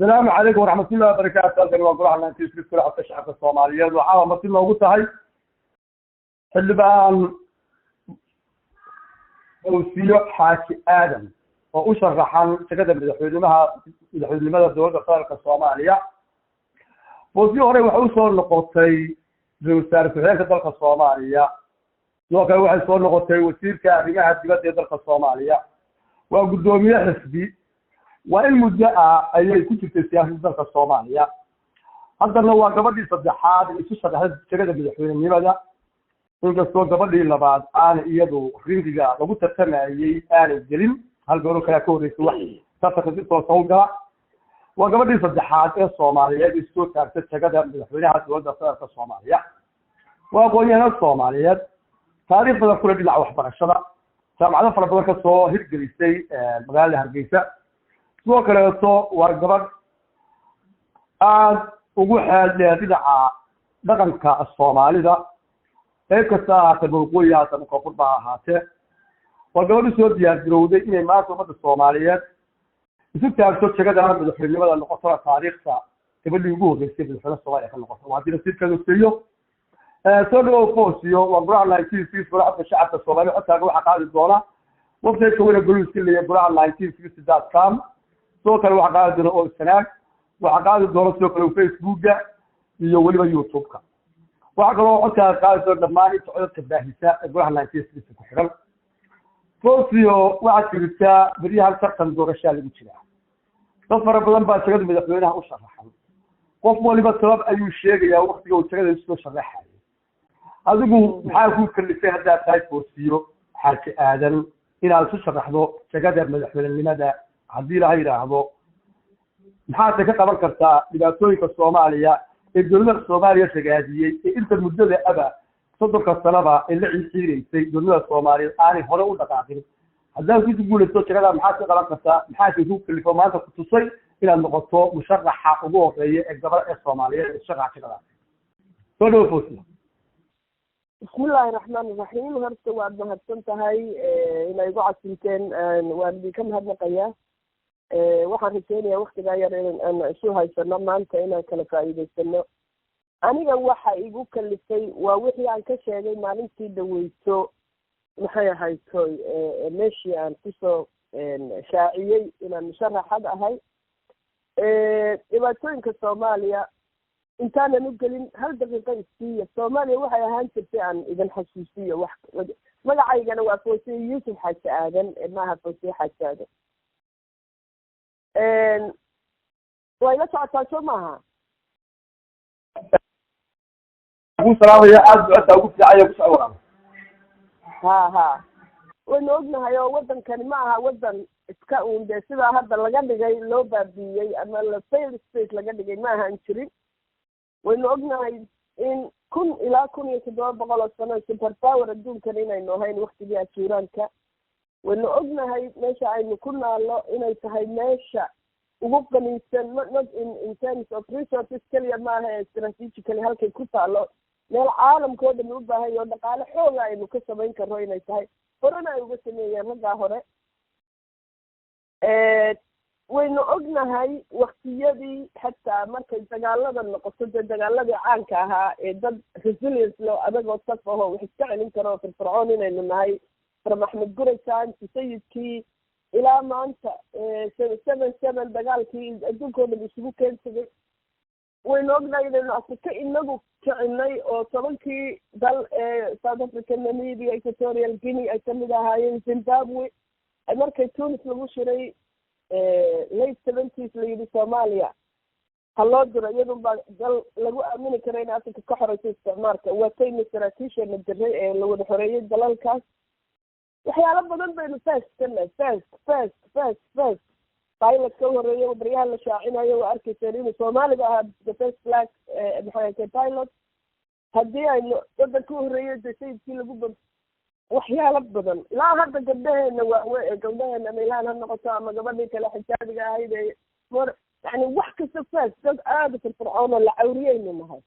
السلام عليكم ورحمة الله وبركاته. أهلا وسهلا على نتيجة كل الشعب الصومالي. وعلى مثلنا وقتها اللي بقى وسيلة حاكي آدم وأشرح عن شكل مدحولمها الدولة الخارقة الصومالية. وسيلة هوري وحوصل نقطي بوسارة حياة الدولة الصومالية. وكان واحد صور نقطي وسيلة كأبناء الدولة الصومالية وقدومية حسبي والمدعى أي كتب السياسة الدولة الصومالية. هذا هو قبل صدحات يسوع هذا شكل مدحولمها inkastoo gabadhii labaad aan iyadu rindiga lagu tartamayay aanay gelin hal goor kale ka horeysay wax tartanka si toosan gala waa gabadhii saddexaad ee Soomaaliyeed isoo taagtay tagada madaxweynaha dowladda federaalka Soomaaliya waa aqoonyahanada Soomaaliyeed taariikh badan kula dhinaca waxbarashada jaamacado fara badan ka soo hirgelisay magaalada Hargeysa sidoo kale waa gabadh aad ugu xeeldheer dhinaca dhaqanka Soomaalida كساعة تبوقيها تمكفر بعهاته وقالوا سود يجرودي إن ما سوى الصوماليات يصير تعرفوا شكل ده من الحلم ولا النقطة تاريخ سا تبلي يقول يصير الفلسفة الصومالية النقطة وهذه يصير كنوسيو سودو فوسيو وقرأ الله يصير في صراحة الشعب الصومالي حتى أقول حقائق الدولة وبدأ يقول يقولوا اللي يقرأ الله يصير في سدات كام سو كانوا حقائق الدولة السنة وحقائق الدولة سو كانوا فيسبوك يولي بيوتيوب كام وعقلوا حتى قالوا دماني تعود كباهيسة يقول لها 1960 كحرم فوسيو وعد كبتا بريها السقطن دور الشيء اللي قلت لها تصفر بدن بقى شغل مدخلينها وشرحها قف مولي بسبب أي شيء يا وقت يقول شغل يسلو شرحها هذا يقول حاول كل شيء هذا تاي فوسيو حاكي آدم إلى أن تشرح له شقدر مدخلين لماذا عدي لها يراهبو محاكي كقبل كرتا إذا تويك الصومالية الدولة الصومالية سجادية أنت المدة أبا صدق الصلابة اللي يصير في الدولة الصومالية أنا هنا أقول دقائق هذا في تقول التوجه محاسب قلقة محاسب هو اللي فما تصل إلى النقطة مشرحة حقوق هي الجبهة الصومالية الشرع كذا. تقول فوسي. بسم الله الرحمن الرحيم. هرت وعد ما كنت هاي إلى يقعد سنتين وعندي كم هذا قياس. waxaan rajeynayaa waqtiga yar aan isu haysano maanta inaan kala faa'iidaysano aniga waxa igu kalifay waa wixii aan ka sheegay maalintii dhaweyso maxay ahaytoy meeshii aan kusoo shaaciyey inaan musharaxad ahay dhibaatooyinka Soomaaliya intaanan u gelin hal daqiiqo istiiya Soomaaliya waxay ahaan jirtay aan idin xasuusiyo wax magacaygana waa Foosiye Yuusuf Xaaji Aadan maaha Foosiye Xaaji Aadan وإذا تعطى شو معها؟ أقول سلام يا عبد أنت أقول في عيا بس أورام. ها ونودنا هيا ودن كان معها ودن إسكاون ده سبعة هذا لقد جاي لو بدي أما الفيل ستيت لقد جاي معها انشري ونودنا إن كن إلى كن يتدور بقول السنة سوبر باور الدوم كرينا إنه هاي الوقت دي أشوران كا وإنه أجنا هاي ماشى إنه كنا الله إنه هاي ماشى وبقى نيسان not in terms of resources كليا ما هي strategically هالكي كوتا الله للعالم كود نوبة هاي ودقالة حولا إنه كسبين كروينا هاي فرونا يوجسني يرجع هراء وإنه أجنا هاي وقتية حتى مركز تجعلنا النقصات تجعلنا عنكها ضد resilience لو أبغى وصفه هو وحتى إنكروا في الفرعون إنه هاي محمد قريشان سيدكي إلى ما أنت 7 دقالكي أدوكم اللي يسبوك كنسي ونقدر إذا أفريقيا إنه كأني أو طبعاً دل ساوث أفريقيا ناميبيا إكواتوريال غيني أيتمدها هاي زيمبابوي أمريكا تونس لبوشري late 70s ليدي صوماليا هلا درا يدهم دل لقوا أمين كرين أفريقيا كحرة استعمارك وتين استراتيجية من الدري لو الحرية دلال كاس waxyaalo badan baynu fast pilot ka horeeyay bariyaha la shaacinayo waa arkaysan inuu Soomaaliga ahaa the first black maxay pilot hadii ay dadka ka horeeyay sayidkii lagu bad waxyaalo badan ilaa hadda gabdhaheena waa gabdhaheena meelaha noqoto ama gabadhii kale xijaabiga ahayd mar yani wax kasta fast dad aad u firfircoon la cawriyayna nahay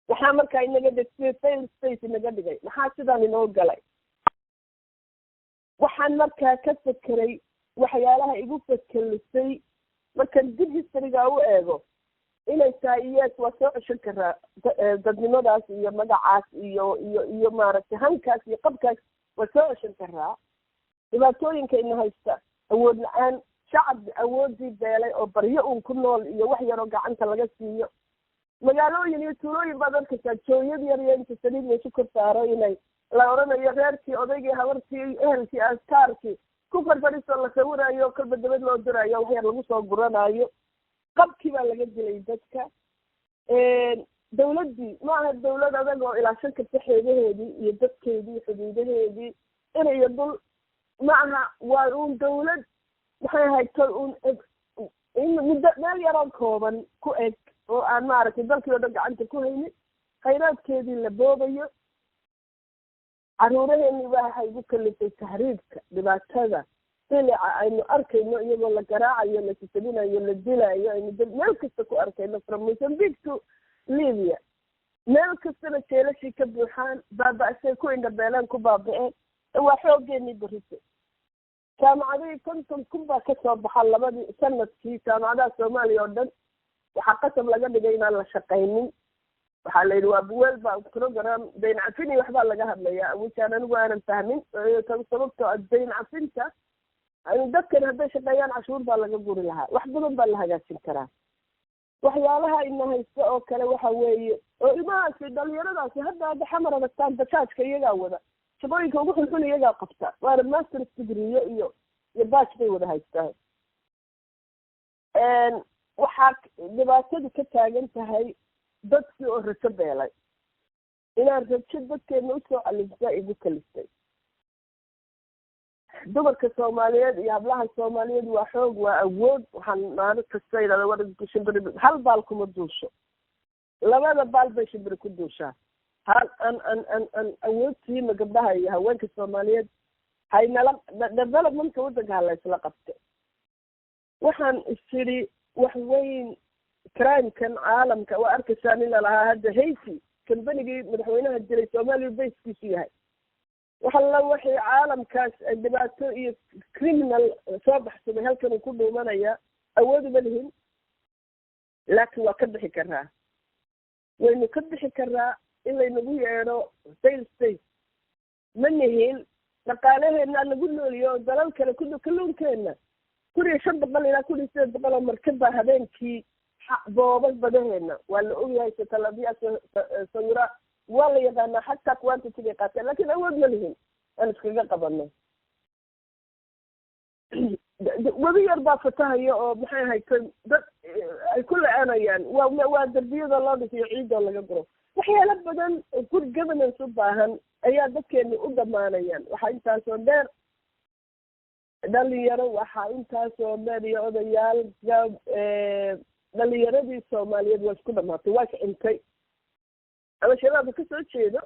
waxa markaa inaga degtay fail state inaga dhigay maxaa sidaan inoo galay waxaan markaa ka fakiray waxyaalaha igu fakirisay markan dib historyga u eego inay tahay yes waa soo ceshan karaa dadnimadaas iyo magacaas iyo maaragtay hankaas iyo qabkaas waa soo ceshan karaa. dhibaatooyinkayna haysta awood la-aan, shacab awoodii beelay oo baryo uun ku nool iyo wax yaroo gacanta laga siiyo. magaalooyin iyo tuulooyin baad arkaysaa jooyad yar iyo inta saliid laysu kor saaro inay la oranayo reerkii odaygii habartii ehelkii askaarkii ku farfadhiisoo la sawirayo kolba dabad loo dirayo wax yar lagu soo guranayo. qabkii baa laga dilay dadka. dawladdii ma aha dawlad adag oo ilaashan karta xeebaheedii iyo dadkeedii xuduudaheedii inayo dhul ma aha. waa uun dawlad maxay hayto uun muddo meel yaroo kooban ku eg oo aan maaragtay dalkii oo dhan gacanta ku haynin, khayraadkeedii la boobayo. caruuraheenii waxay igu kalifay tahriibka, dhibaatada dilica aynu arkayno iyagoo la garaacayo, la sisabinayo, la dilayo, aynu meel kasta ku arkayno from Mozambique to Libya. meel kastana jeelashii ka buuxaan, baaba-say ku indhabeeleen, ku baaba-een. waa xoogeenii barisay. jaamacadihii 50,000 baa kasoo baxa sanadkii jaamacadaha Soomaaliya oo dhan. waxaa qasab laga dhigay inaan la shaqaynin. waxaa la yidhi waa buwelba program dayn cafin iyo waxbaa laga hadlayaa, wisaan anigu aanan fahmin sababtoo dayn cafinta dadkan hadday shaqeeyaan cashuur baa laga guri lahaa, wax badan baa la hagaajin karaa. waxyaalaha ina haysta oo kale waxa weeye oo ilmahaasi dhalinyaradaasi hadda xamar adagtaan bajaajka iyagaa wada, shaqooyinka ugu xunxun iyagaa qabta, waana masters degree iyo batch bay wada haystaan. waxaa dhibaatadu ka taagan tahay dadkii oo rajo beelay. inaan rajo dadkeena usoo califta igu kalistay. dumarka Soomaaliyeed iyo hablaha Soomaaliyeed waa xoog, waa awood. waxaan maalin kasta ilaa wada shimbiri hal baal kuma duusho, labada baal bay shimbiri ku duushaa. hal an awoodtiina gabdhaha iyo haweenka Soomaaliyeed haynala developmentka waddanka halaysla qabta. waxaan isiri wax weyn crime-kan caalamka waa arkaysaan in lalahaa hadda Haiti kambanigii madaxweynaha jiray Soomaaliya bayskiisu yahay. waxalla waxay caalamkaas dhibaato iyo criminal soo baxsaday halkan uu ku dhuumanaya, awoodi ma lihin. laakiin waa ka bixi karaa, waynu ka bixi karaa in laynagu yeedho fail state. ma nihin dhaqaalaheena lagu nooliyo oo dalal kale kalluunkeena 500 ilaa 800 oo markaba habeenkii booba badaheena waa la ogyahay. satalabiya sawira waa la yaqaanaa xataa quantity qaateen, laakiin awood ma lihin aan iskaga qabano. webi yar baa fatahayo oo maxay ahayd dad ay ku la-aanayaan. waa darbiyada loo dhisiyo ciidoo laga guro. waxyaalo badan good governance u baahan ayaa dadkeeni u dhamaanayaan. waxaa intaasoo dheer dhalinyaro, waxaa intaasoo dheer iyo odayaal. dhalinyaradii Soomaaliyeed waa isku dhamaatay, waa kicintay. ama shabaabka kasoo jeedo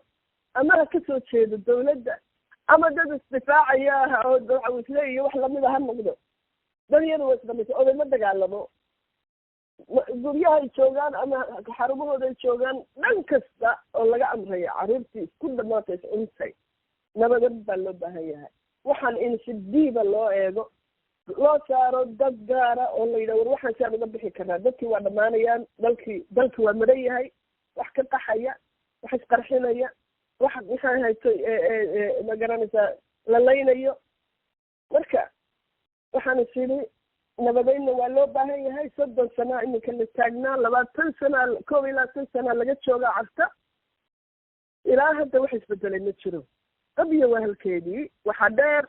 ama ha kasoo jeedo dawladda ama dad isdifaacaya oo dawcawisle iyo wax lamida ha noqdo. dhalinyaro waa isdhamaysay. oday ma dagaalamo, guryaha ay joogaan ama xarumahooda ay joogaan, dhan kasta oo laga amraya. caruurtii isku dhamaatay, is-untay. nabadad baa loo baahan yahay. waxaan in si diiba loo eego, loo saaro dad gaara oo la yidhaha war waxaan saan uga bixi karnaa. dadkii waa dhammaanayaan, dalkii waa maran yahay. wax ka qaxaya, wax isqarxinaya, wax maxay hayto ma garanaysaa la laynayo. marka waxaan isiri nabadeynna waa loo baahan yahay. 30 sano iminka la taagnaa, 20 sano 21 sano laga joogaa carta. ilaa hadda wax isbedelay ma jiro. qabiyo waa halkeedii. waxaa dheer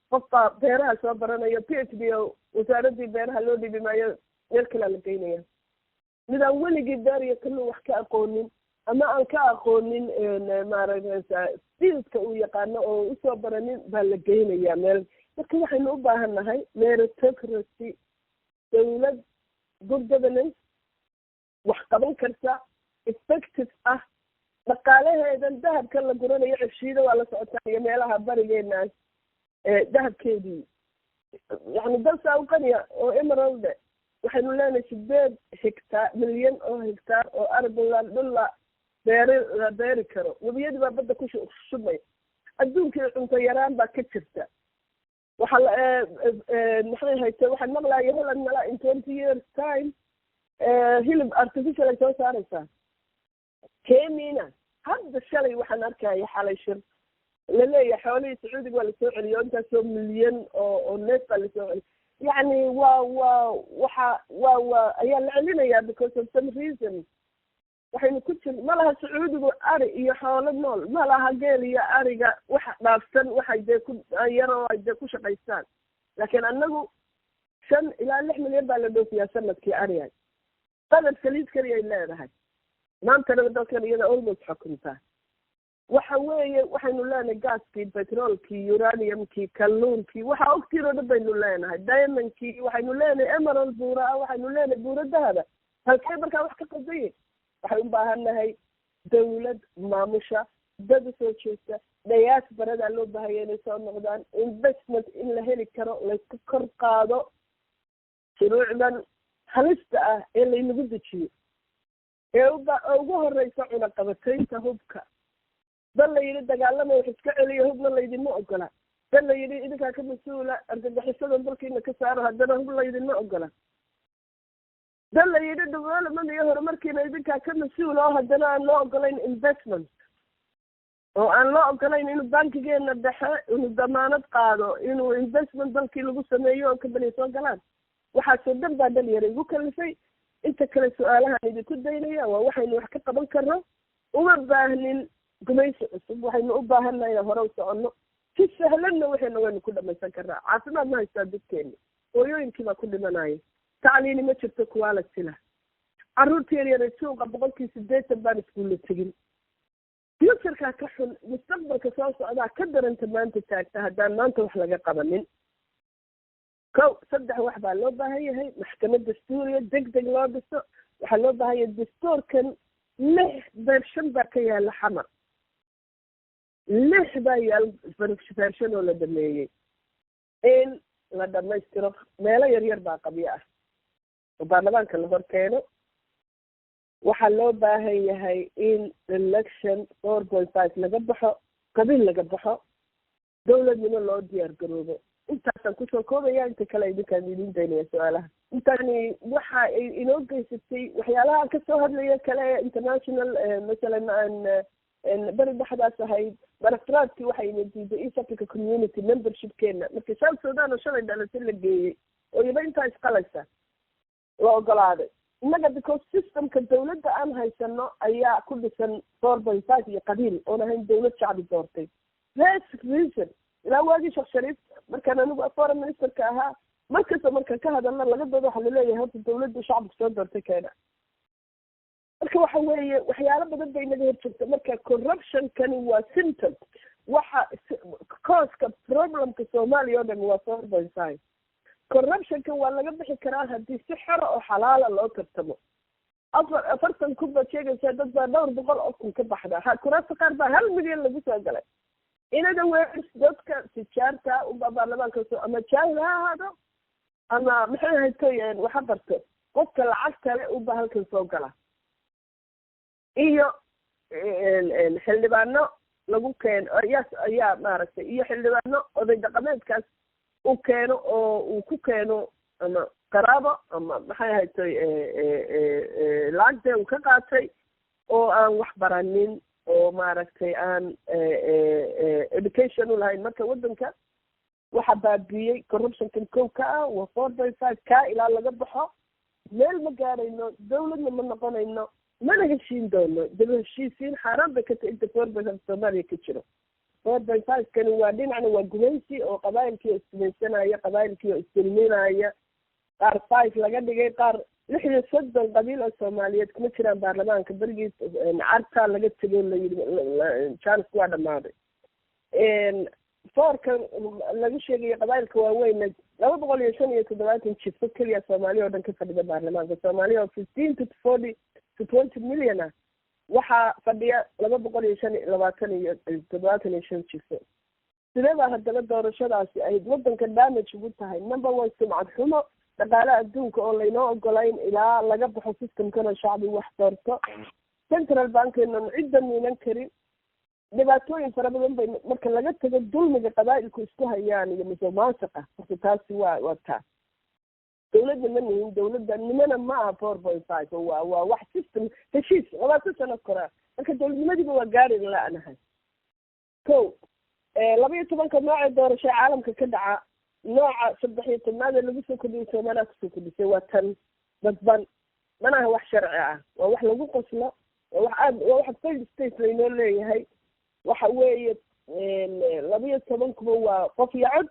qofka beeraha soo baranayo PhD oo wasaaradii beeraha loo dhibi maayo, meel kalaa la geynaya. midaan weligii beer iyo kalluun wax ka aqoonin ama aan ka aqoonin maaragtay fieldka uu yaqaano oo usoo baranin baa la geynayaa meel. marka waxaynu u baahan nahay meritocracy, dawlad good governance, wax qaban karta, effective ah. dhaqaalaheedan dahabka la guranayo ceshiida waa la socotaa iyo meelaha barigeenaas dahabkeedii. yani dalsa u qaniya oo emerald waxaynu leenahay 8 milyan oo hektaar oo arbulan dhul la beeri karo. webiyadii baa badda ku shubmay. adduunkii cunto yaraan baa ka jirta. maxay haytay waxaan maqlaaya Holland mala in 20 years time hilib artificial ay soo saaraysaa Kenya hadda shalay waxaan arkaya xalay shir la leeyahay xoolihii Sacuudiga waa la soo celiyo intaasoo milyan oo neef baa la soo celiyo يعني ayaa la celinayaa because of some reason waxaynu ku jir ma laha Sacuudigu ari iyo xoolo nool ma laha geel iyo ariga waxa dhaafsan waxay ku yaro ay ku shaqaystaan laakiin annagu 5 ilaa 6 milyan baa la dhoofiyaa sanadkii ariga qalad saliid kaliya ay leedahay maanta dalkan iyada almost xukunta waxa weeye waxaynu leenahay gaaskii petrolkii uraniumkii kalluunkii waxa ogtiiro dhan baynu leenahay diamondkii waxaynu leenahay emerald buura waxaynu leenahay buura dahaba halkee markaa wax ka qadayay waxay u baahanahay dawlad maamusha dad soo jeesta diasporada loo baahaya inay soo noqdaan investment in la heli karo la iska kor qaado shuruucdan halista ah ee laynagu dejiyo ee ugu horeysa cunaqabataynta hubka dal la yidhi dagaalama wax iska celiyo hubna laydinma ogola dal la yidhi idinkaa ka mas-uula argagixisada dalkiina ka saaro haddana hub laydinma ogola dal la yidhi development iyo horumarkiina idinkaa ka mas-uula oo haddana aan loo ogolayn investment oo aan loo ogolayn inuu bankigeena dhexe inuu damaanad qaado inuu investment dalkii lagu sameeyo oo kabani soo galaan waxaasoo dhan baa dhalinyaro igu kalifay inta kale su-aalahaan idinku daynaya waa waxaynu wax ka qaban karno uma baahnin gumaysi cusub waxaynu u baahannahay inaan hore u soconno si sahlanna waxayna waynu ku dhamaysan karnaa caafimaad ma haystaa dadkeena hooyooyinkii baa ku dhimanaya tacliini ma jirto quality lah carruurta yaryara suuqa 80% baan iskuulla tegin futureka ka xun mustaqbalka soo socdaa ka daranta maanta taagta haddaan maanta wax laga qabanin kow 3 wax baa loo baahan yahay maxkamad dastuuriya degdeg loo dhiso waxaa loo baahan yahay dastuurkan 6 version baa ka yaala xamar 6 baa yaal version oo la dhameeyey in la dhamaystiro meelo yaryar baa qabyo ah oo baarlamaanka la hor keeno waxaa loo baahan yahay in election 4.5 laga baxo qabiil laga baxo dowladnimo loo diyaar garoobo intaasaan kusoo koobaya inta kale idinkaan idin daynaya su-aalaha intani waxa ay inoo geysatay waxyaalaha aan kasoo hadlaya kale international masalan aan bari dhexdaas ahayd barafraadkii waxay ina diiday East Africa Community membershipkeena markii South Sudan oo shalay dhalasay la geeyey oo iba intaa isqalaysa la ogolaaday innaga because systemka dawladda aan haysano ayaa ku dhisan 4.5 iyo qabiil oon ahayn dawlad shacbi doortay that's reason ilaa waagii Sheekh Shariif markaan anigu foreign ministerka ahaa markasta markaan ka hadalna laga doodo waxa la leeyahay horta dawladda shacabka soo doortay keena marka waxa weeye waxyaalo badan bay naga horjogta marka corruption kani waa symptom waxa cause-ka problemka Soomaaliya oo dhan waa 4.5 corruption kan waa laga bixi karaa haddii si xor oo xalaal loo tartamo afartan ku baa sheegaysa dad baa 200 oo kun ka baxda kuraasta qaar baa 1 milyan lagu soo galay inada weeris dadka tijaarta u baarlamaanka soo ama jaahil ha ahaado ama maxay haytay waxa barto qofka lacagta leh u baahalkan soo gala iyo xildhibaano lagu keeno ayaa maaragtay iyo xildhibaano oday dhaqameedkaas u keeno oo uu ku keeno ama qaraabo ama maxay haytay lacagta uu ka qaatay oo aan wax baranin oo maaragtay aan education u lahayn marka waddanka waxa baabiyey corruptionkan kow ka ah waa 4.5 ka ilaa laga baxo meel ma gaarayno dawladna ma noqonayno mana heshiin doono dib heshiisiin xaaraan bay ka tahay inta 4.5 Soomaaliya ka jiro 4.5 kani waa dhinacna waa gumaysi oo qabaayilkii ismaysanaya qabaayilkii isdulminaya qaar 5 laga dhigay qaar 60 qabiil oo Soomaaliyeed kuma jiraan baarlamaanka barigiis carta laga tagay la yiri chance waa dhamaaday foorka lagu sheegay qabaayilka waaweyn 275 jifo kaliya Soomaaliya oo dhan ka fadhida baarlamaanka Soomaaliya 15 to 40 to 20 million waxa fadhiya 225 jifo sidaba hadaba doorashadaasi ay waddanka damage ugu tahay number 1 sumcad xumo dhaqaale adduunka oo laynoo ogolayn ilaa laga baxo systemkana shacbi wax doorto central bankena cidda miinan karin dhibaatooyin fara badan bay marka laga tago dulmiga qabaa'ilku isku hayaan iyo musuqmaasuqa horta taasi waa taas dawladda ma nihin dawladdanimana ma aha 4.5 waa wax system heshiis 20 sano kora marka dawladnimadiiba waa gaari la-nahay ko 12 nooca doorasho caalamka ka dhaca nooca 13 lagu soo kordhiyay Soomaaliya kusoo kordhisay waa tan dadban manaha wax sharci ah waa wax lagu qoslo waa wax failed state laynoo leeyahay waxa weeye 12 kuba waa qof iyo cod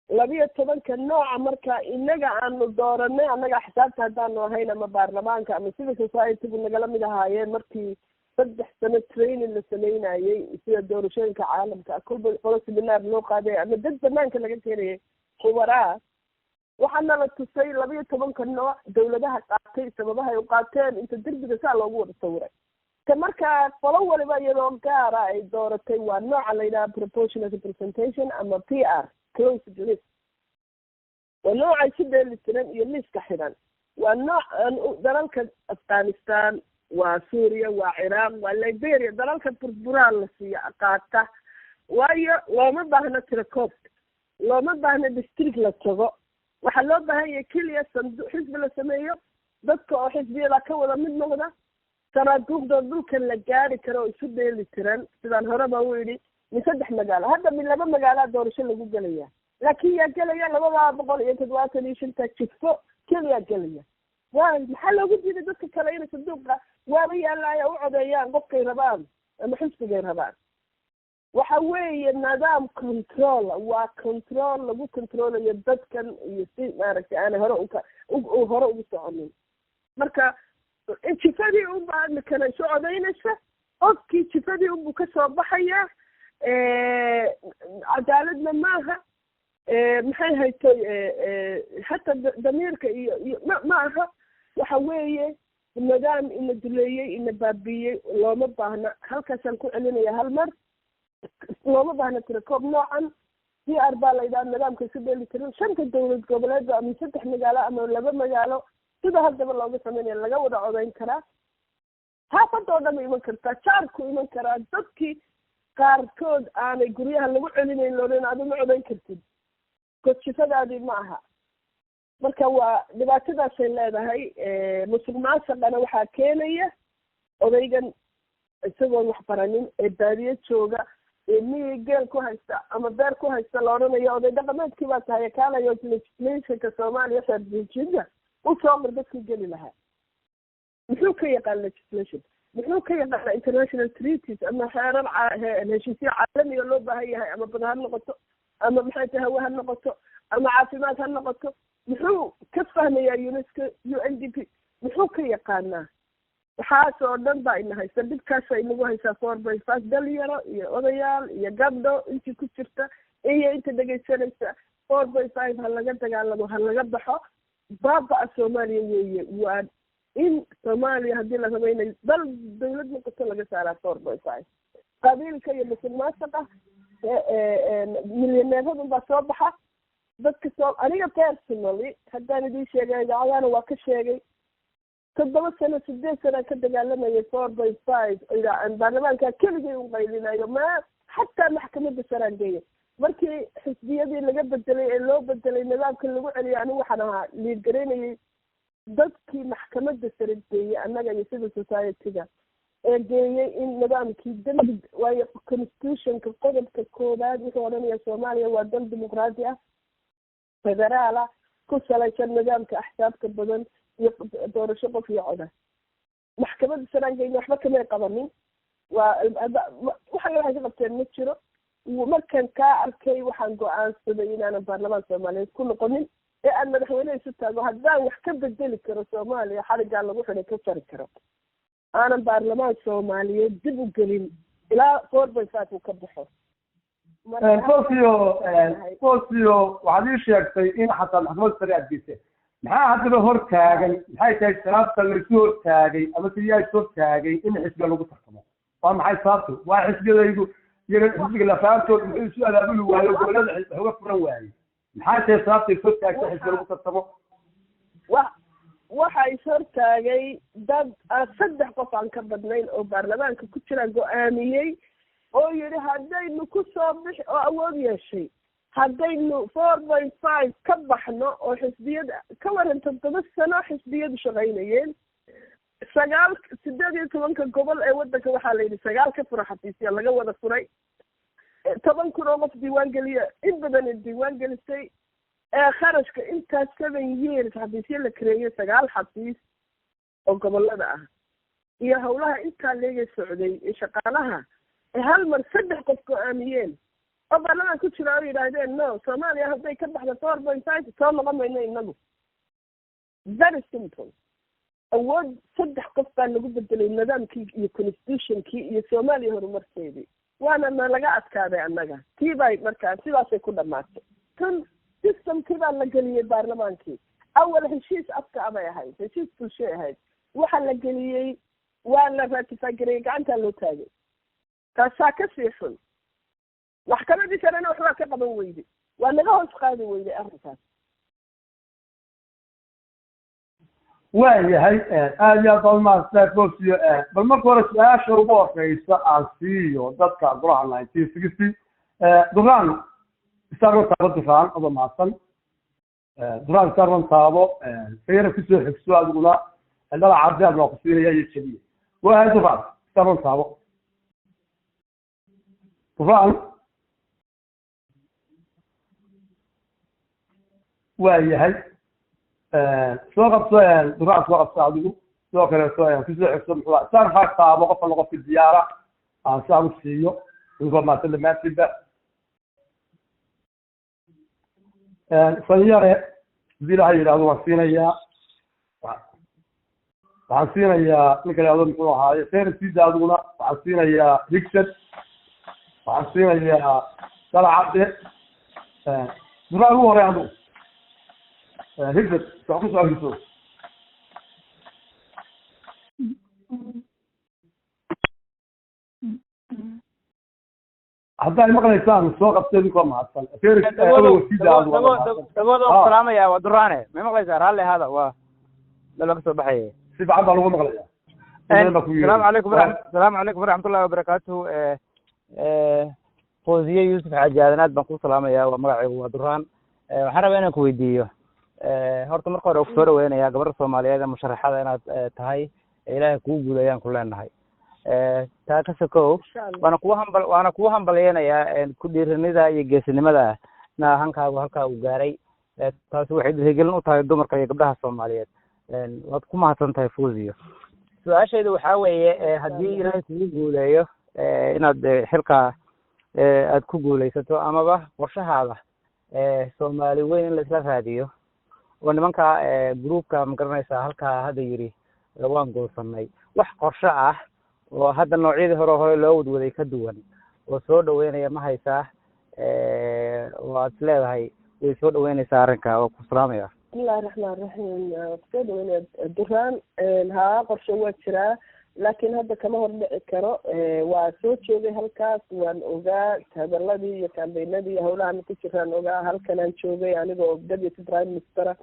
12 nooca marka inaga aanu dooranay annaga xisaabta haddaanu ahayn ama baarlamaanka ama civil society-gu nagala mid ahaayeen markii 3 sano training la sameynayay sida doorashooyinka caalamka kulba qolo seminar loo qaaday ama dad banaanka laga keenayay khubaraa waxaana la tusay 12 nooc dawladaha qaatay sababaha ay u qaateen inta derbiga saa loogu wada sawiray ka markaa qolo waliba iyadoo gaara ay dooratay waa nooca la yidhaha proportional representation ama PR closed list waa nooca si dheelitiran iyo liiska xidhan waa nooc dalalka Afghanistan waa Suuriya waa Ciraaq waa Liberia dalalka burburaan la siiya qaata waayo looma baahna tirakoob looma baahna district la tago waxaa loo baahan yahay keliya xisbi la sameeyo dadka oo xisbiyada ka wada mid noqda sanaaduuqda dhulkan la gaari karo oo isu dheeli tiran sidaan horeba u yidhi min 3 magaalo hadda min 2 magaalo doorasho lagu gelaya laakiin yaa gelaya 275 jifo keliya gelaya waa maxaa loogu diiday dadka kale inay sanduuqa waaba yaalaaya u codeeyaan qofkay rabaan ama xisbigay rabaan waxa weeye nidaam control waa control lagu controlayo dadkan iyo si maaragtay aan hore ugu soconin marka jifadii unbaa imikana isu codeynaysa qofkii jifadii unbuu kasoo baxaya cadaaladna maaha maxay haytay hataa damiirka iyo ma aha waxa weeye nidaam ina duleeyey ina baabiiyey looma baahna halkaasaan ku celinaya hal mar looma baahna tirakoob noocan PR baa la yidhaha nidaamka isu dheeli tiran 5 dawlad goboleed ama 3 magaalo ama 2 magaalo sida haddaba looga sameynaya laga wada codeyn karaa xaafadoo dhan iman kartaa jaarku iman karaa dadkii qaarkood aanay guryaha lagu celinayn loolen aad uma codeyn kartid kodjifadaadii ma aha marka waa dhibaatadaasay leedahay musuqmaasuqana waxaa keenaya odaygan isagoon wax baranin ee baadiye jooga ee miyi geel ku haysta ama beer ku haysta la odhanayo oday dhaqameedkii baa tahay kaalayo legislationka Soomaaliya sharciga u soo mar dadkii geli lahaa muxuu ka yaqaan legislation muxuu ka yaqaan international treaties ama xeerar heshiisyo caalami loo baahan yahay ama bad ha noqoto ama maxay tahay hawa ha noqoto ama caafimaad ha noqoto muxuu ka fahmayaa UNESCO UNDP muxuu ka yaqaanaa waxaas oo dhan baa ina haysta dhibkaas ay nagu haysaa 4.5 dhalinyaro iyo odayaal iyo gabdho intii ku jirta iyo inta dhegaysanaysa 4.5 ha laga dagaalamo ha laga baxo baaba'a Soomaaliya weeye waa in Soomaaliya haddii la rabo inay dal dawlad noqoto laga saaraa 4.5 qabiilka iyo musuqmaasuqa milyaneerada baa soo baxa dadka aniga personally haddaan idiin sheegay idaacadana waa ka sheegay 7 sano 8 sano ka dagaalamayay 4.5 ilaa baarlamaanka keligay u qaylinayo ma xataa maxkamadda saraan geeya markii xisbiyadii laga bedelay ee loo bedelay nidaamka lagu celiyay anigu waxaan ahaa liid garaynayay dadkii maxkamadda sare geeyey annaga iyo civil society-ga ee geeyey in nidaamkii dambi waayo constitutionka qodobka 1 wuxuu odhanaya Soomaaliya waa dal dimuqraadi ah federaala ku salaysan nidaamka axsaabka badan iyo doorasho qof iyo coda maxkamadda saraan geeyey waxba kama qabanin waa waxa la qabteen ma jiro markaan kaa arkay waxaan go'aansaday inaanan baarlamaan Soomaaliyeed ku noqonin ee aan madaxweyne isu taago haddaan wax ka bedeli karo Soomaaliya xarigaa lagu xidhay ka jari karo aanan baarlamaan Soomaaliyeed dib u gelin ilaa 4.5 uu ka baxo Fosio waxaad ii sheegtay in xataa maxkamadda sare aad geysay maxaa haddaba hortaagan maxay tahay sababta laisu hortaagay ama siyaa isu hortaagay in xisbiga lagu tartamo waa maxay sababtu waa xisbiyadaydu iyaga xisbiga lafaantooda muxuu isu abaabuli waayo gobolada xooga furan waayey maxaa tahay sababta isu hortaagtay xisbiga lagu tartamo waxa is hortaagay dad 3 qof aan ka badnayn oo baarlamaanka ku jira go'aamiyey oo yidhi haddaynu ku soo bixi oo awood yeeshay haddaynu 4.5 ka baxno oo xisbiyada ka waran 7 sano xisbiyadu shaqaynayeen 8 gobol ee waddanka waxaa la yidhi 9 ka fura xafiisya laga wada furay 10 kun oo qof diiwaan geliya in badan diiwaan gelisay kharashka intaas 7 years xafiisya la kareeyay 9 xafiis oo gobolada ah iyo howlaha intaa leega socday ee shaqaalaha hal mar 3 qof go'aamiyeen oo baarlamaan ku jira oo yidhaahdeen no Soomaaliya hadday ka baxdo 4.5 soo noqon mayno inagu very simple awood 3 qof baa lagu bedelay nidaamkii iyo constitutionkii iyo Soomaaliya horumarkeedii waana laga adkaaday annaga tiibay markaa sidaasay ku dhamaatay tan systemkii baa la geliyay baarlamaankii awal heshiis afka abay ahayd heshiis bulsho ahayd waxa la geliyay waa la ratify gareeyay gacanta loo taagay taasaa ka sii xun maxkamadii sarena waxbaa ka qaban weyday waa naga hoos qaadi weyday arrinkaas waayahay aad iyo aad baa umahadsantahay Fawziyo bal marka hore su-aasha ugu horeysa aan siiyo dadka golaha 1960 duraan isagoo taabo duraan oo mahadsan duraan sarwan taabo sayra kusoo xigso adiguna dhala cabdi loo qasiinaya iyo jabiye waa duraan sarwan taabo duraan waayahay soo qabso duraan soo qabso adigu soo kale kusoo xigso muxuu sarfa taabo qof la qof diyaara aan saabu siiyo ugu ma tilmaantiba sayare dilaha yiraahdo waan siinayaa ninka yiraahdo muxuu ahaayay sayr sida adiguna waxaan siinayaa Richard waxaan siinayaa dalacade duraan ugu horeeyay adigu Richard soo ku soo hiso hadda ay maqlaysaan soo qabtay ku mahadsan dabada salaamaya waa duraane ma maqlaysaa raalli hada waa dalo ka soo baxay si fiican baa lagu maqlayaa السلام عليكم ورحمة الله وبركاته فوزية يوسف حاجة عادنات بنقول سلام يا ومرعي ودران waxaan rabaa inaan ku weydiiyo horta marka hore ku soo dhaweynaya gabar Soomaaliyeed musharaxada inaad tahay ilaahay kuu guuleeyaan ku leenahay taa ka sokow waana kuwa hambalyeynaya ku dhiiranida iyo geesinimada na hankaagu halkaa uu gaaray taasi waxay dhiirigelin u tahay dumarka iyo gabdhaha Soomaaliyeed waad ku mahadsan tahay Fawziyo su-aashaydu waxaa weeye haddii ilaahay kugu guuleeyo inaad xilka aad ku guuleysato amaba qorshahaada Soomaali weyn in la isla raadiyo oo nimanka groupka ma garanaysaa halkaa hadda yiri waan goolsanay wax qorshe ah oo hadda noocyadii hore loo wadwaday ka duwan oo soo dhaweynaya ma haysaa waad leedahay way soo dhaweynaysaa arrinka oo ku salaamaya bismillahi raxmaani raxiim soo dhaweynaya duraan haa qorshe waa jiraa laakiin hadda kama hordhici karo waa soo joogay halkaas waan ogaa hadaladii iyo kambeynadii iyo howlahan ku jiraan ogaa halkanaan joogay anigoo deputy prime minister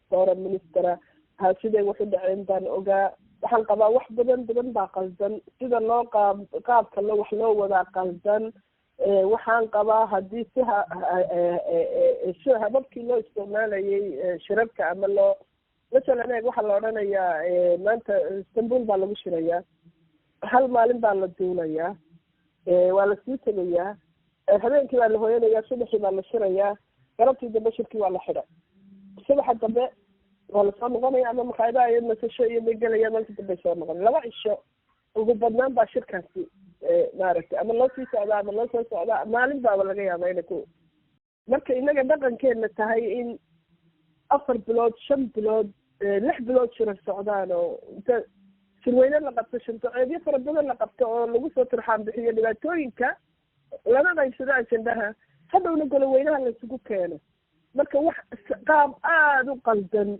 foreign minister siday wax u dhaceen baan ogaa waxaan qabaa wax badan baa qaldan sida loo qaabka wax loo wadaa qaldan waxaan qabaa haddii si hababkii loo isticmaalayay shirarka ama loo masalan waxaa la odhanayaa maanta Istanbul baa lagu shirayaa hal maalin baa la duulayaa waa la sii tegayaa habeenkii baa la hooyanayaa subaxii baa la shirayaa galabtii dambe shirkii waa la xidhay subaxa dambe waa lasoo noqonaya ama maqaayadaha iyo nasasho iyo bay gelaya markii dambe soo noqon 2 cisho ugu badnaan baa shirkaasi maaragtay ama loo sii socdaa ama loo soo socdaa maalin baaba laga yaabaa inay ku marka inaga dhaqankeena tahay in 4 bilood 5 bilood 6 bilood shirar socdaan oo inta shirweyne la qabto shantaceedyo fara badan la qabto oo lagu soo turxaan bixiyo dhibaatooyinka lana qaybsado ajendaha hadhowna goloweynaha laisugu keeno marka wax qaab aada u qaldan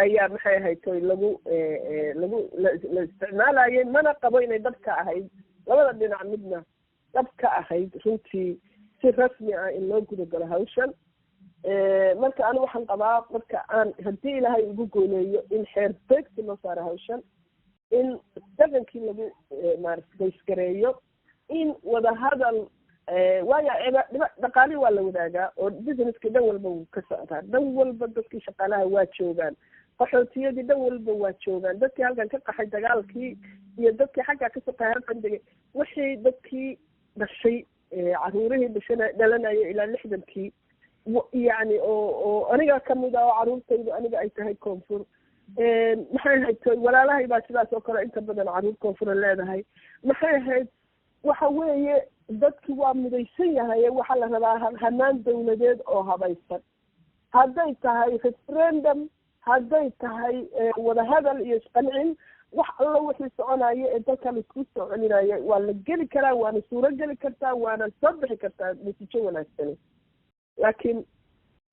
ayaa maxay ahayd toy la isticmaalayay mana qabo inay dhabka ahayd labada dhinac midna dhabka ahayd runtii si rasmi ah in loo guda galo hawshan marka anigu waxaan qabaa marka aan haddii ilaahay ugu gooleeyo in xeer beegti loo saaro hawshan in dhaqankii lagu maaragtay gareeyo in wada hadal waayo dhaqaalihi waa la wadaagaa oo businesska dhan walba wuu ka socdaa, dhan walba dadkii shaqaalaha waa joogaan, qaxootiyadii dhan walba waa joogaan, dadkii halkan ka qaxay dagaalkii iyo dadkii xaggaa ka soo qaxay halkan degay, wixii dadkii dhashay caruurihii dhalanaya ilaa 60kii yani oo aniga kamid ah oo caruurtaydu aniga ay tahay koonfur, maxay ahayd walaalahay baa sidaas oo kale inta badan caruur koonfura leedahay, maxay ahayd waxa weeye dadki waa midaysan yahay, waxaa la rabaa hanaan dawladeed oo habaysan, hadday tahay referendum, hadday tahay wadahadal iyo isqancin, wax alla wixii soconayo ee dalka laisku soo celinayo waa la geli karaa, waana suuro geli kartaa, waana soo bixi kartaa natiijo wanaagsani. laakiin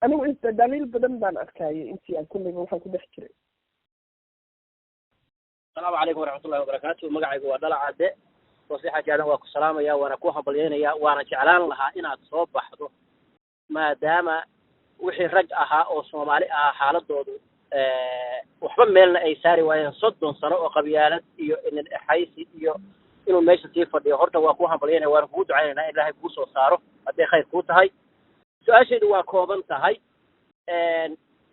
anigu inta daliil badan baan arkayay intii aan kulliba waxaan ku dhex jiray. asalaamu calaykum waraxmatullahi wabarakaatu. magacaygu waa Dhalac Cadde. wasiixa jaadan waa ku salaamaya, waana ku hambalyeynaya, waana jeclaan lahaa inaad soo baxdo maadaama wixii rag ahaa oo Soomaali ah xaaladoodu waxba meelna ay saari waayeen 30 sano oo qabyaalad iyo in xaysi iyo inuu meesha sii fadhiyo. horta waa ku hambalyeynaya, waana kugu ducaynaynaa in Ilaahay kuu soo saaro haddii khayr kuu tahay. su-aasheedu waa kooban tahay.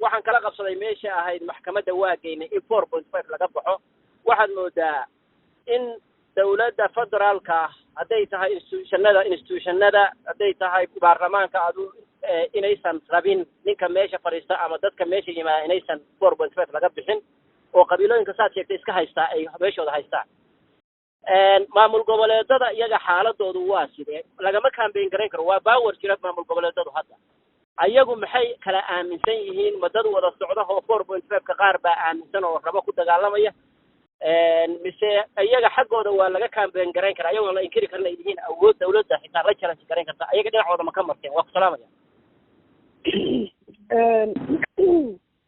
waxaan kala qabsaday meesha ahayd maxkamadda waa geynay in 4.5 laga baxo. waxaad moodaa in dawladda federaalka hadday tahay institutionada hadday tahay baarlamaanka adu inaysan rabin ninka meesha fadhiista ama dadka meesha yimaada inaysan 4.5 laga bixin oo qabiilooyinka saad sheegtay iska haystaa ay meeshooda haystaan. maamul goboleedada iyaga xaaladoodu waa sidee? lagama campaign garayn karo, waa power jira maamul goboleedadu hadda. ayagu maxay kala aaminsan yihiin? ma dad wada socda oo 4.5 ka qaar baa aaminsan oo rabo ku dagaalamaya mise iyaga xaggooda waa laga campaign garayn karaa iyagoo la inkiri karna yihiin awood dawladda xitaa la challenge garayn karta? ayaga dhinacooda ma ka marteen? waa ku salaamaya.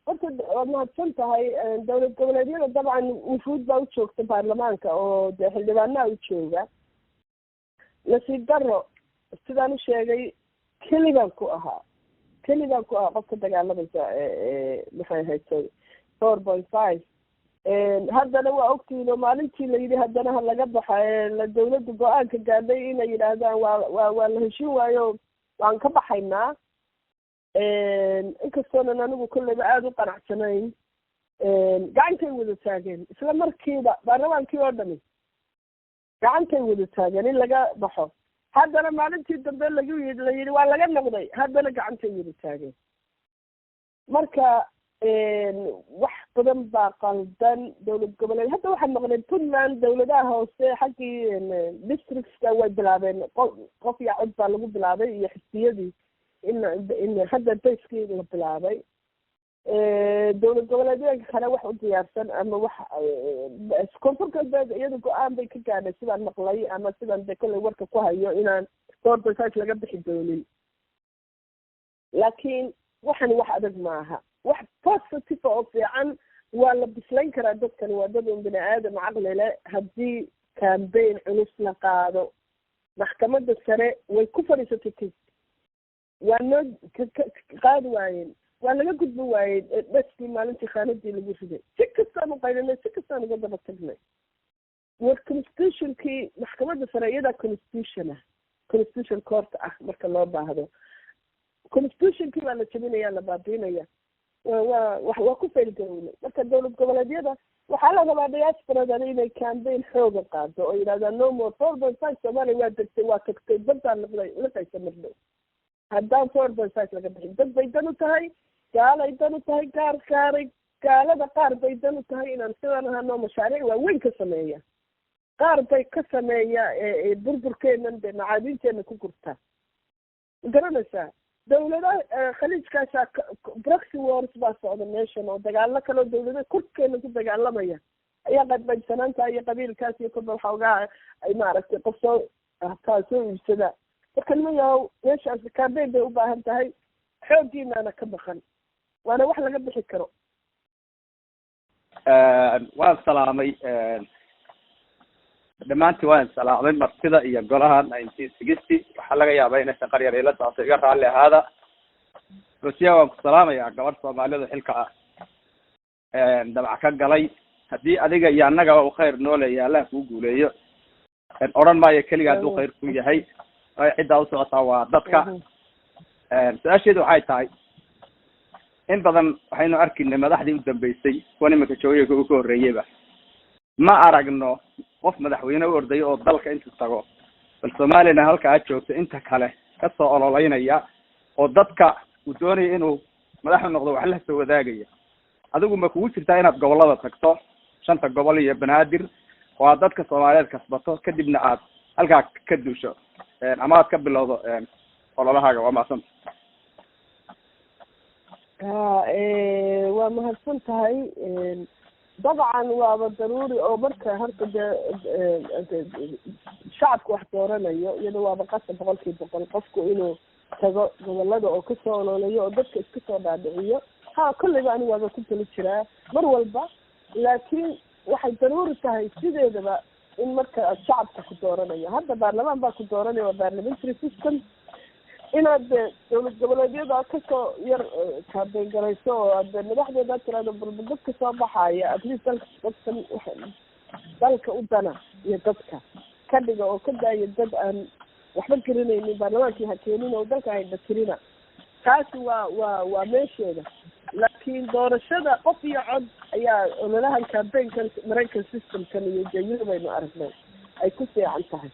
horta waad mahadsan tahay. dawlad goboleedyada dabcan wufuud baa u joogta baarlamaanka oo dee xildhibaanaha u jooga. nasiib daro sidaan u sheegay keli baan ku ahaa qofka dagaalamaysa maxay haytay 4.5. haddana waa ogtihiin oo maalintii la yidhi haddana ha laga baxa dawladda go-aanka gaadhay inay yidhaahdaan waa la heshin waayo waan ka baxaynaa. inkastoonan anigu kolleyba aada u qanacsanayn, gacantay wada taageen isla markiiba baarlamaankii oo dhami gacantay wada taageen in laga baxo. haddana maalintii dambe la yidhi waa laga noqday, haddana gacantay wada taageen. marka wax badan baa qaldan. dawlad goboleed hadda waxaa noqdeen puntland dawladaha hoose xaggii districtska way bilaabeen, qof iyo cod baa lagu bilaabay iyo xisbiyadii in hadda bayskii la bilaabay. dawlad goboleedyada kale wax u diyaarsan ama wax koonfur galbeed iyada go-aan bay ka gaadhay sidaan maqlay ama sidaan de kolley warka ku hayo inaan 4.5 laga bixi doonin. laakiin waxani wax adag maaha, wax positive oo fiican waa la bislayn karaa. dadkani waa dad un bini aadam caqli leh. haddii campaign culus la qaado, maxkamadda sare way ku fadhiisatay case, waa noo qaadi waayeen, waa laga gudbi waayey dhaskii maalintii khaanadii lagu riday. si kastaan u qaylinay, si kastaan uga daba tagnay. war constitutionkii maxkamadda sare iyadaa constitution court ah marka loo baahdo. constitutionkii baa la jabinaya, la baabiinaya. waa ku faylgarownay. marka dawlad goboleedyada waxaa la rabaa diasporada inay campaign xooga qaado oo yidhahdaan no more 4.5 Soomaaliya waa degtay, waa tagtay, badaan laqaysa mardow. haddaan 4.5 laga bixin dad bay dan u tahay, gaalay dan u tahay, gaalada qaar bay dan u tahay inaan sidaan ahano mashaariic waaweyn ka sameeya. qaar bay ka sameeya burburkeenan de macaadiinteena ku gurtaa. garanaysaa dawladaha khaliijkaasaa proxy wars baa socda meeshan oo dagaalo kaleo dawlada korkeena ku dagaalamaya ayaa qadbaysanaanta iyo qabiilkaas iyo kolba waxoogaa ay maaragtay qof soo iibsada. marka nima yahow meeshaas campaign bay u baahan tahay, xooggiinaana ka baqan, waana wax laga bixi karo. waan salaamay dhammaantii waan salaamay martida iyo golaha 1960. waxaa laga yaabaa inaysan qaryar ila taasay iga raalli ahaada. rusiya waan ku salaamayaa gabadh Soomaalida xilka dabac ka galay. haddii adiga iyo annagaba u khayr noo leeyahay Allah kuu guuleeyo. oran maayo keliya hadduu khayr ku yahay ciddaa u socotaa waa dadka su-aasheedu waxay tahay in badan waxaynu arkinay madaxdii u dambeysay kuwan iminka jooyinka ugu horreeyeyba ma aragno qof madaxweyne u ordaya oo dalka intuu tago bal soomaaliyana halka aad joogto inta kale kasoo ololeynaya oo dadka uu doonaya inuu madaxu noqdo wax la soo wadaagaya adigu ma kugu jirtaa inaad gobolada tagto 5 gobol iyo banaadir oo aad dadka Soomaaliyeed kasbato kadibna aad halkaa ka duusho ama aad ka bilowdo ololahaaga waa mahadsan waa mahadsan tahay dabcan waaba daruuri oo marka horta shacabku wax dooranayo iyada waaba qasab 100% qofku inuu tago gobolada oo kasoo ololeeyo oo dadka iska soo dhaadhiciyo kulliba aniga waaba ku tali jiraa mar walba laakiin waxay daruuri tahay sideedaba in marka aad shacabka ku dooranayo hadda baarlamaan baa ku dooranaya waa parliamentary system inaad dowlad goboleedyada kasoo yar kaabengarayso oo aad madaxdeeda tirado balba dadka soo baxaya at least dalka u dana iyo dadka ka dhiga oo ka daaya dad aan waxba garanaynin baarlamaankii ha keenin oo dalka hayba tirina taasi waa meesheeda laakiin doorashada qof iyo cod ayaa ololahan campaignkan Maraykan systemkan iyo jayada baynu aragnay ay ku fiican tahay